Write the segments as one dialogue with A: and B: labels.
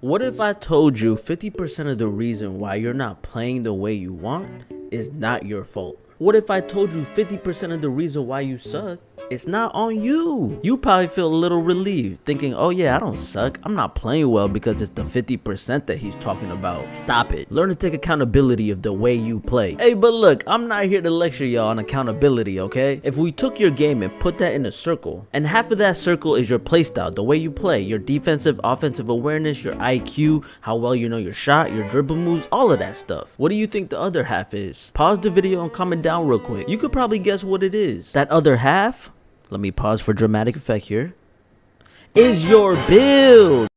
A: What if I told you 50% of the reason why you're not playing the way you want is not your fault? What if I told you 50% of the reason why you suck, it's not on you? You probably feel a little relieved, thinking, oh yeah, I don't suck. I'm not playing well because it's the 50% that he's talking about. Stop it. Learn to take accountability of the way you play. Hey, but look, I'm not here to lecture y'all on accountability, okay? If we took your game and put that in a circle, and half of that circle is your playstyle, the way you play, your defensive, offensive awareness, your IQ, how well you know your shot, your dribble moves, all of that stuff. What do you think the other half is? Pause the video and comment down real quick. You could probably guess what it is. That other half, let me pause for dramatic effect here, is your build.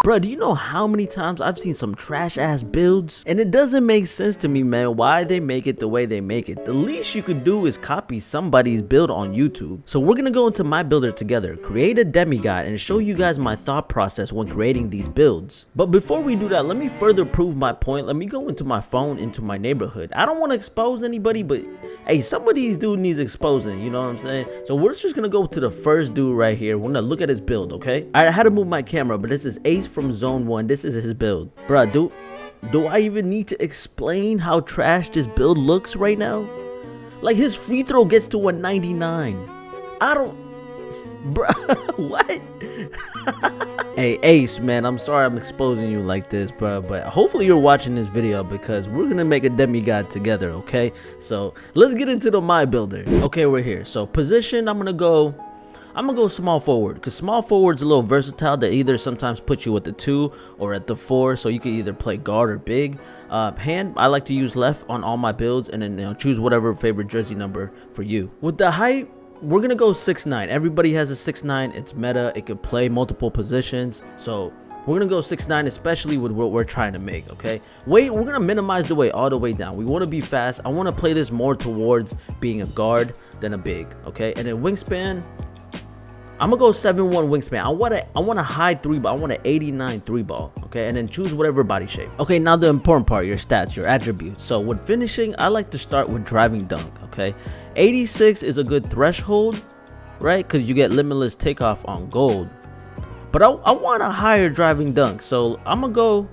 A: Bruh, do you know how many times I've seen some trash ass builds? And it doesn't make sense to me, man, why they make it the way they make it. The least you could do is copy somebody's build on YouTube. So we're gonna go into my builder together, create a demigod, and show you guys my thought process when creating these builds. But before we do that, let me further prove my point. Let me go into my phone, into my neighborhood. I don't want to expose anybody, but hey, some of these dude needs exposing, you know what I'm saying? So we're just gonna go to the first dude right here. We're gonna look at his build, okay? I had to move my camera, but this is Ace from Zone 1. This is his build. Bruh, do I even need to explain how trash this build looks right now? Like, his free throw gets to 199. I don't... Bruh, what? Hey, Ace, man, I'm sorry I'm exposing you like this, bro, but hopefully you're watching this video because we're gonna make a demigod together, okay? So let's get into the my builder. Okay, we're here. So position, I'm gonna go small forward, because small forward's a little versatile. They either sometimes put you at the 2 or at the 4, so you can either play guard or big. Hand, I like to use left on all my builds, and then choose whatever favorite jersey number for you. With the height, we're gonna go 6'9". Everybody has a 6'9". It's meta. It could play multiple positions, so we're gonna go 6'9", especially with what we're trying to make. Okay, weight, we're gonna minimize the weight all the way down. We want to be fast. I want to play this more towards being a guard than a big. Okay, and then wingspan, I'm gonna go 7'1" wingspan. I want a high 3 ball. I want an 89 3 ball. Okay, and then choose whatever body shape. Okay, now the important part, your stats, your attributes. So with finishing, I like to start with driving dunk. Okay, 86 is a good threshold, right? Because you get limitless takeoff on gold. But I want a higher driving dunk, so I'm gonna go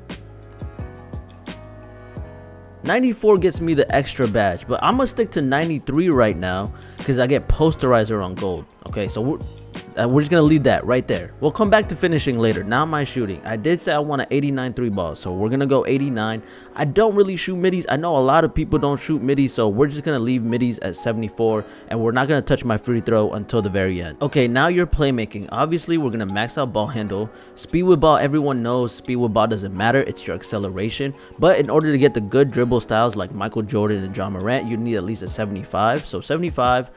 A: 94 gets me the extra badge, but I'm gonna stick to 93 right now because I get posterizer on gold. Okay, so we're just gonna leave that right there. We'll come back to finishing later. Now my shooting, I did say I want an 89 3 ball, so we're gonna go 89. I don't really shoot middies. I know a lot of people don't shoot middies, so we're just gonna leave middies at 74, and we're not gonna touch my free throw until the very end. Okay, now your playmaking. Obviously, we're gonna max out ball handle. Speed with ball, everyone knows speed with ball doesn't matter. It's your acceleration. But in order to get the good dribble styles like Michael Jordan and John Morant, you need at least a 75. So 75.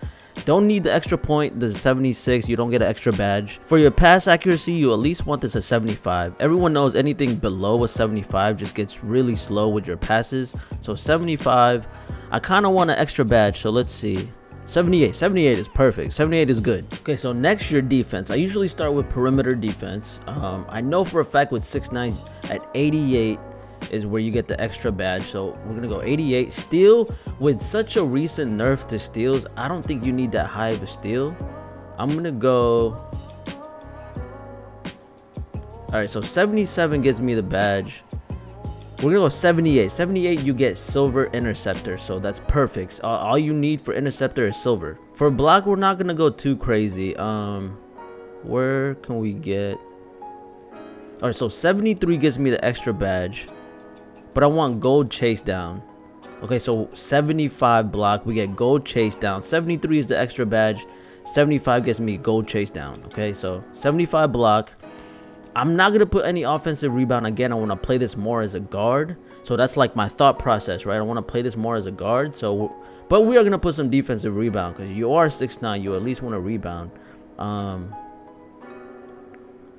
A: Don't need the extra point. The 76, you don't get an extra badge. For your pass accuracy, you at least want this at 75. Everyone knows anything below a 75 just gets really slow with your passes. So 75, I kind of want an extra badge, so let's see. 78 is perfect. 78 is good. Okay, so next, your defense. I usually start with perimeter defense. I know for a fact with 6'9" at 88 is where you get the extra badge, so we're gonna go 88. Steal, with such a recent nerf to steals, I don't think you need that high of a steal. I'm gonna go, all right, so 77 gives me the badge. We're gonna go 78. You get silver interceptor, so that's perfect. All you need for interceptor is silver. For block, we're not gonna go too crazy. Where can we get, all right, so 73 gives me the extra badge, but I want gold chase down. Okay, so 75 block, we get gold chase down. 73 is the extra badge. 75 gets me gold chase down. Okay, so 75 block. I'm not gonna put any offensive rebound. Again, I want to play this more as a guard, so that's like my thought process, right? I want to play this more as a guard, so but we are gonna put some defensive rebound because you are 6'9", you at least want to rebound.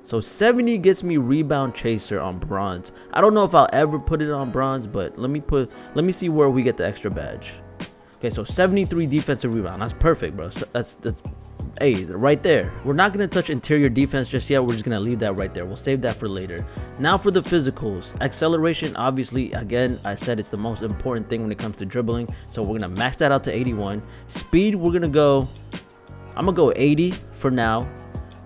A: So 70 gets me rebound chaser on bronze. I don't know if I'll ever put it on bronze, but let me see where we get the extra badge. Okay, so 73 defensive rebound. That's perfect, bro. So that's hey, right there. We're not gonna touch interior defense just yet. We're just gonna leave that right there. We'll save that for later. Now for the physicals. Acceleration, obviously, again, I said it's the most important thing when it comes to dribbling. So we're gonna max that out to 81. Speed, I'm gonna go 80 for now.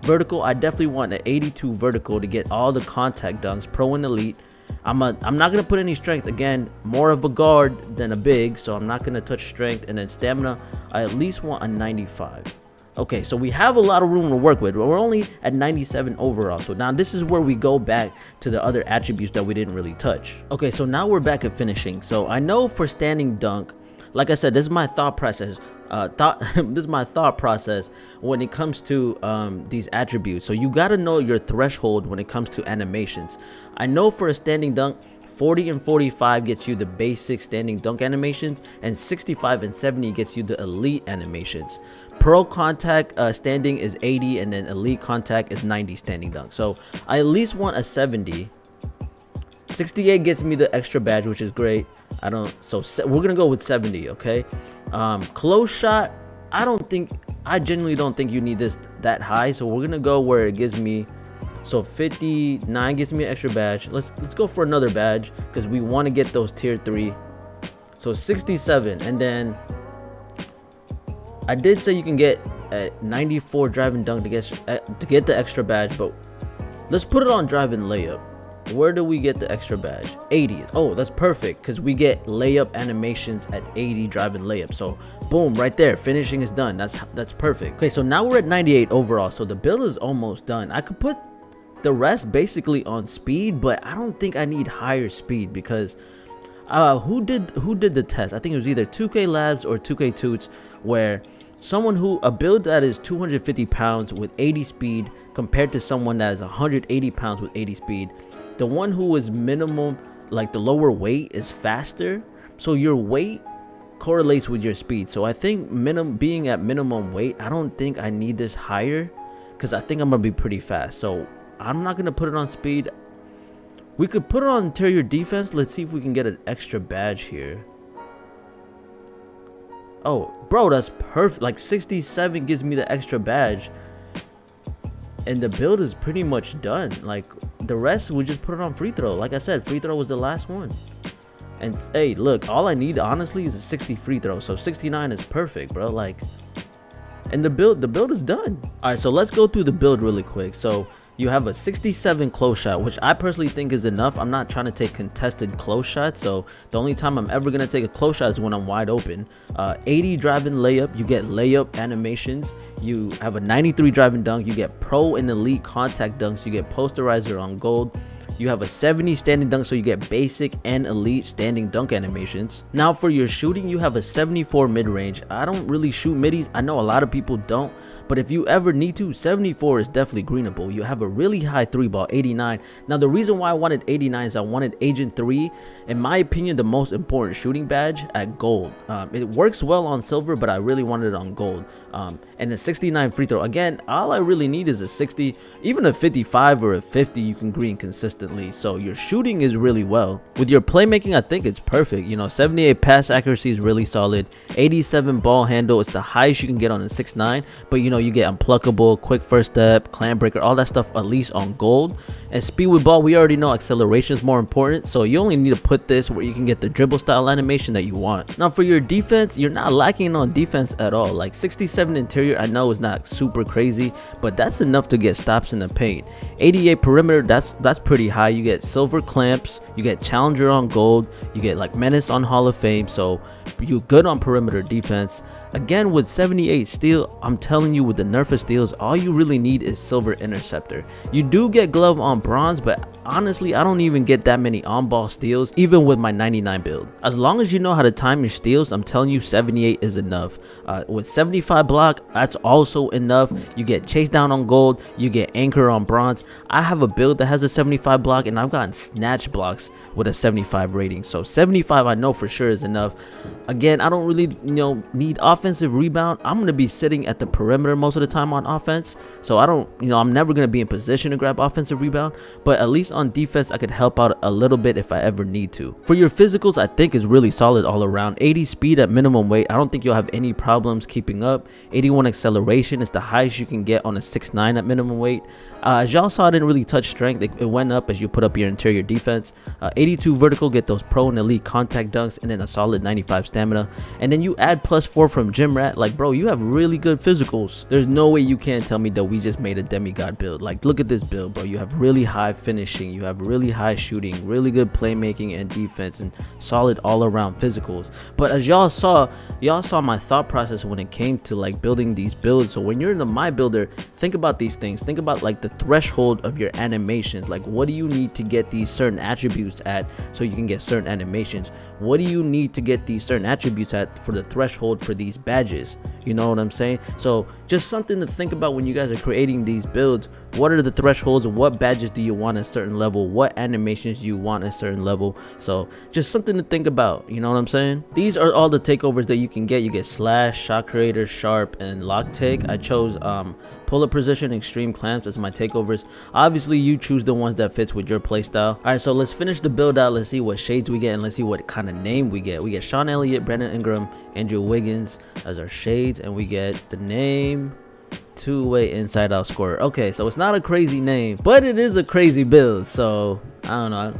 A: Vertical, I definitely want an 82 vertical to get all the contact dunks, pro and elite. I'm not gonna put any strength. Again, more of a guard than a big, so I'm not gonna touch strength. And then stamina, I at least want a 95. Okay, so we have a lot of room to work with. We're only at 97 overall. So now this is where we go back to the other attributes that we didn't really touch. Okay, so now we're back at finishing. So I know for standing dunk, like I said, this is my thought process. This is my thought process when it comes to these attributes. So you got to know your threshold when it comes to animations. I know for a standing dunk, 40 and 45 gets you the basic standing dunk animations, and 65 and 70 gets you the elite animations. Pro contact standing is 80, and then elite contact is 90 standing dunk. So I at least want a 70. 68 gets me the extra badge, which is great. So we're gonna go with 70. Okay. Close shot, I genuinely don't think you need this that high, so we're gonna go where it gives me. So 59 gives me an extra badge. Let's go for another badge because we want to get those tier 3. So 67, and then I did say you can get a 94 driving dunk to get the extra badge, but let's put it on driving layup. Where do we get the extra badge? 80. Oh, that's perfect because we get layup animations at 80 driving layup. So boom, right there, finishing is done. That's perfect. Okay, so now we're at 98 overall. So the build is almost done. I could put the rest basically on speed, but I don't think I need higher speed because who did the test? I think it was either 2K Labs or 2K Toots, where a build that is 250 pounds with 80 speed compared to someone that is 180 pounds with 80 speed. The one who is minimum, like the lower weight, is faster. So your weight correlates with your speed. So I think being at minimum weight, I don't think I need this higher because I think I'm gonna be pretty fast. So I'm not gonna put it on speed. We could put it on interior defense. Let's see if we can get an extra badge here. Oh, bro, that's perfect. Like 67 gives me the extra badge. And the build is pretty much done. Like the rest, we just put it on free throw. Like I said, free throw was the last one. And hey, look, all I need honestly is a 60 free throw. So 69 is perfect, bro. Like, and the build is done. All right, so let's go through the build really quick. So you have a 67 close shot, which I personally think is enough. I'm not trying to take contested close shots, so the only time I'm ever gonna take a close shot is when I'm wide open. 80 driving layup, you get layup animations. You have a 93 driving dunk, you get pro and elite contact dunks, you get posterizer on gold. You have a 70 standing dunk, so you get basic and elite standing dunk animations. Now for your shooting, you have a 74 mid-range. I don't really shoot middies. I know a lot of people don't, but if you ever need to, 74 is definitely greenable. You have a really high 3-ball, 89. Now the reason why I wanted 89 is I wanted Agent 3, in my opinion, the most important shooting badge, at gold. It works well on silver, but I really wanted it on gold. And the 69 free throw, again, all I really need is a 60. Even a 55 or a 50 you can green consistently, so your shooting is really well. With your playmaking, I think it's perfect. 78 pass accuracy is really solid. 87 ball handle, it's the highest you can get on a 6'9", but you get unpluckable, quick first step, clam breaker, all that stuff at least on gold. And speed with ball, we already know acceleration is more important, so you only need to put this where you can get the dribble style animation that you want. Now for your defense, you're not lacking on defense at all. Like 67 interior, I know is not super crazy, but that's enough to get stops in the paint. 88 perimeter, that's pretty high. You get silver clamps, you get challenger on gold, you get like menace on Hall of Fame, so you're good on perimeter defense. Again, with 78 steel, I'm telling you, with the nerf of steals, all you really need is silver interceptor. You do get glove on bronze, but honestly, I don't even get that many on-ball steals, even with my 99 build. As long as you know how to time your steals, I'm telling you, 78 is enough. With 75 block, that's also enough. You get chase down on gold, you get anchor on bronze. I have a build that has a 75 block, and I've gotten snatch blocks with a 75 rating. So 75 I know for sure is enough. Again, I don't really need offensive rebound. I'm going to be sitting at the perimeter most of the time on offense, so I don't I'm never going to be in position to grab offensive rebound, but at least focus on defense, I could help out a little bit if I ever need to. For your physicals, I think is really solid all around. 80 speed at minimum weight, I don't think you'll have any problems keeping up. 81 acceleration is the highest you can get on a 6'9" at minimum weight. As y'all saw, I didn't really touch strength. It went up as you put up your interior defense. 82 vertical, get those pro and elite contact dunks, and then a solid 95 stamina. And then you add +4 from Gym Rat. Like, bro, you have really good physicals. There's no way you can't tell me that we just made a demigod build. Like, look at this build, bro. You have really high finishing, you have really high shooting, really good playmaking and defense, and solid all-around physicals. But as y'all saw my thought process when it came to like building these builds. So when you're in the My Builder, think about these things. Think about like the threshold of your animations. Like, what do you need to get these certain attributes at so you can get certain animations? What do you need to get these certain attributes at for the threshold for these badges? You know what I'm saying? So just something to think about when you guys are creating these builds. What are the thresholds? What badges do you want at a certain level? What animations do you want at a certain level? So just something to think about. You know what I'm saying? These are all the takeovers that you can get. You get Slash, Shot Creator, Sharp, and Lock Take. I chose Pull Up Position, Extreme Clamps as my takeovers. Obviously, you choose the ones that fits with your playstyle. All right, so let's finish the build out. Let's see what shades we get, and let's see what kind of name we get. We get Sean Elliott, Brandon Ingram, Andrew Wiggins as our shades, and we get the name two-way inside out scorer. Okay, so it's not a crazy name, but it is a crazy build. So I don't know.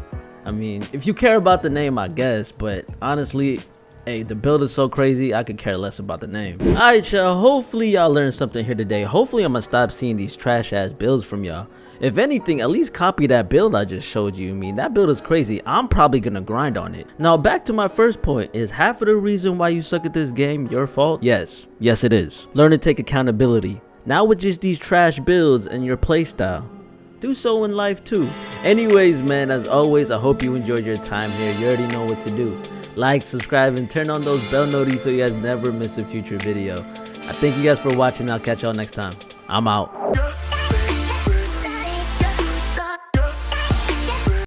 A: I mean, if you care about the name, I guess, but honestly, hey, the build is so crazy, I could care less about the name. Alright, y'all, hopefully y'all learned something here today. Hopefully I'm gonna stop seeing these trash ass builds from y'all. If anything, at least copy that build I just showed you. I mean, that build is crazy. I'm probably gonna grind on it. Now, back to my first point. Is half of the reason why you suck at this game your fault? Yes it is. Learn to take accountability. Not with just these trash builds and your playstyle. Do so in life too. Anyways, man, as always, I hope you enjoyed your time here. You already know what to do. Like, subscribe, and turn on those bell notifications so you guys never miss a future video. I thank you guys for watching. I'll catch y'all next time. I'm out.